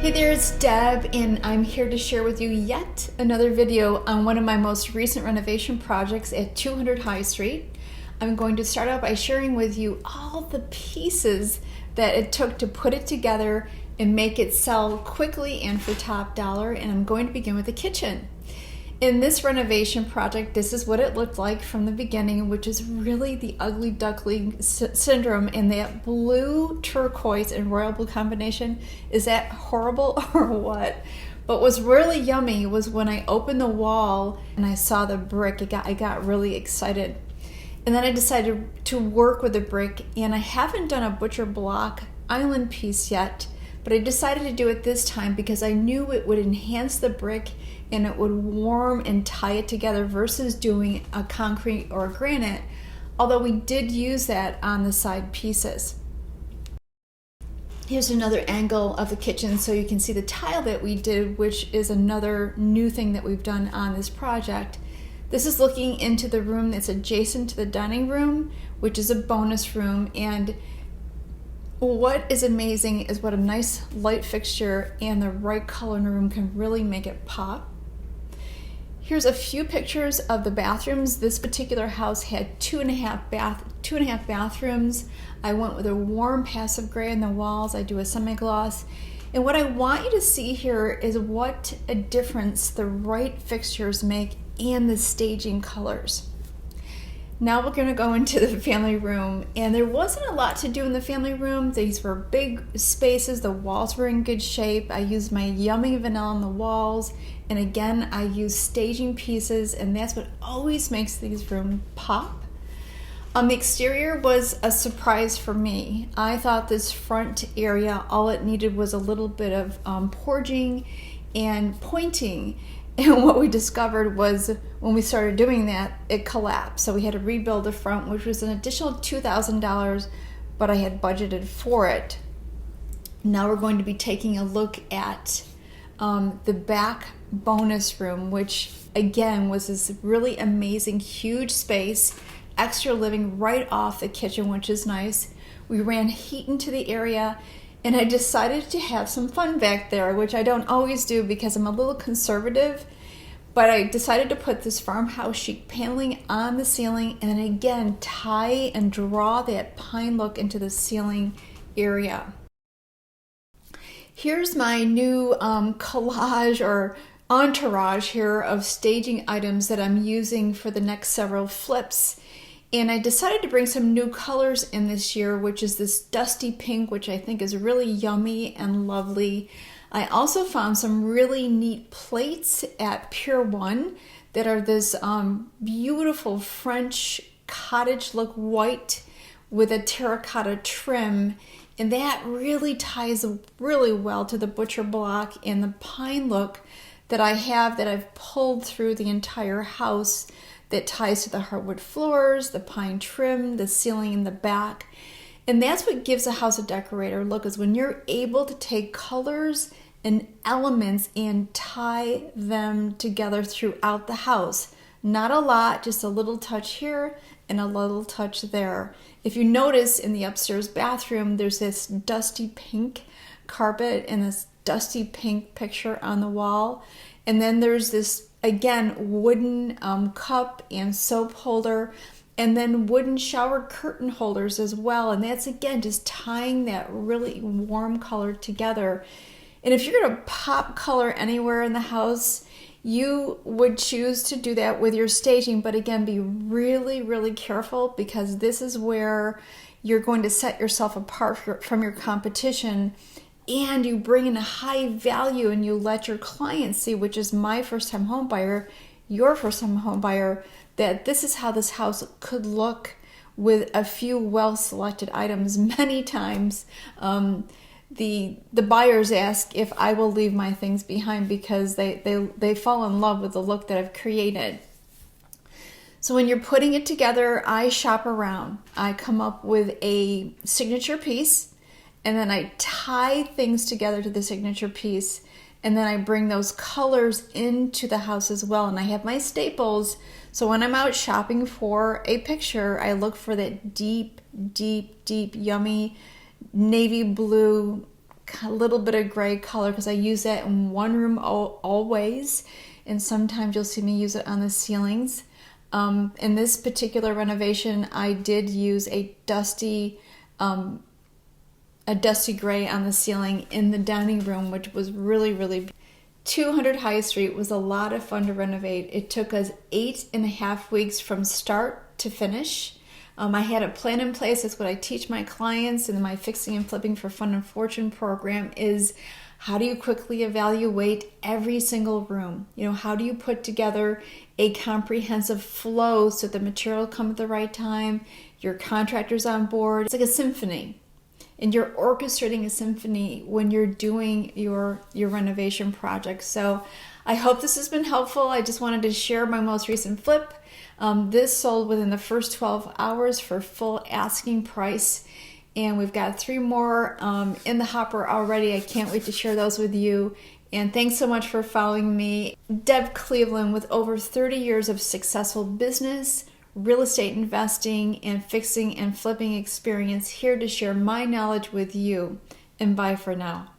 Hey there, it's Deb, and I'm here to share with you yet another video on one of my most recent renovation projects at 200 High Street. I'm going to start out by sharing with you all the pieces that it took to put it together and make it sell quickly and for top dollar, and I'm going to begin with the kitchen. In this renovation project, this is what it looked like from the beginning, which is really the ugly duckling syndrome, and that blue turquoise and royal blue combination. Is that horrible or what? But what's really yummy was when I opened the wall and I saw the brick, I got really excited. And then I decided to work with the brick, and I haven't done a butcher block island piece yet, but I decided to do it this time because I knew it would enhance the brick and it would warm and tie it together versus doing a concrete or a granite, although we did use that on the side pieces. Here's another angle of the kitchen so you can see the tile that we did, which is another new thing that we've done on this project. This is looking into the room that's adjacent to the dining room, which is a bonus room, and what is amazing is what a nice light fixture and the right color in the room can really make it pop. Here's a few pictures of the bathrooms. This particular house had two and a half bathrooms. I went with a warm passive gray in the walls. I do a semi-gloss. And what I want you to see here is what a difference the right fixtures make and the staging colors. Now we're going to go into the family room, and there wasn't a lot to do in the family room. These were big spaces. The walls were in good shape. I used my yummy vanilla on the walls, and again I used staging pieces, and that's what always makes these rooms pop. The exterior was a surprise for me. I thought this front area, all it needed was a little bit of porging and pointing. And what we discovered was when we started doing that, it collapsed. So we had to rebuild the front, which was an additional $2,000, but I had budgeted for it. Now we're going to be taking a look at the back bonus room, which again was this really amazing, huge space, extra living right off the kitchen, which is nice. We ran heat into the area, and I decided to have some fun back there, which I don't always do because I'm a little conservative, but I decided to put this farmhouse chic paneling on the ceiling and then again tie and draw that pine look into the ceiling area. Here's my new collage or entourage here of staging items that I'm using for the next several flips. And I decided to bring some new colors in this year, which is this dusty pink, which I think is really yummy and lovely. I also found some really neat plates at Pier 1 that are this beautiful French cottage look white with a terracotta trim. And that really ties really well to the butcher block and the pine look that I have that I've pulled through the entire house, that ties to the hardwood floors, the pine trim, the ceiling in the back. And that's what gives a house a decorator look, is when you're able to take colors and elements and tie them together throughout the house. Not a lot, just a little touch here and a little touch there. If you notice in the upstairs bathroom, there's this dusty pink carpet and this dusty pink picture on the wall. And then there's this, again, wooden cup and soap holder, and then wooden shower curtain holders as well. And that's, again, just tying that really warm color together. And if you're going to pop color anywhere in the house, you would choose to do that with your staging. But again, be really, really careful, because this is where you're going to set yourself apart from your competition. And you bring in a high value and you let your clients see, which is my first-time home buyer, your first-time home buyer, that this is how this house could look with a few well-selected items. Many times the buyers ask if I will leave my things behind because they fall in love with the look that I've created. So when you're putting it together, I shop around. I come up with a signature piece, and then I tie things together to the signature piece, and then I bring those colors into the house as well. And I have my staples, so when I'm out shopping for a picture, I look for that deep, deep, deep, yummy navy blue a little bit of gray color because I use that in one room always, and sometimes you'll see me use it on the ceilings. In this particular renovation, I did use a dusty gray on the ceiling in the dining room, which was really, really 200 High Street was a lot of fun to renovate. It took us 8.5 weeks from start to finish. I had a plan in place. That's what I teach my clients in my Fixing and Flipping for Fun and Fortune program is how do you quickly evaluate every single room? How do you put together a comprehensive flow so the material comes at the right time, your contractor's on board. It's like a symphony. And you're orchestrating a symphony when you're doing your renovation project. So I hope this has been helpful. I just wanted to share my most recent flip. This sold within the first 12 hours for full asking price. And we've got 3 more in the hopper already. I can't wait to share those with you. And thanks so much for following me. Deb Cleveland with over 30 years of successful business, real estate investing, and fixing and flipping experience, here to share my knowledge with you. And bye for now.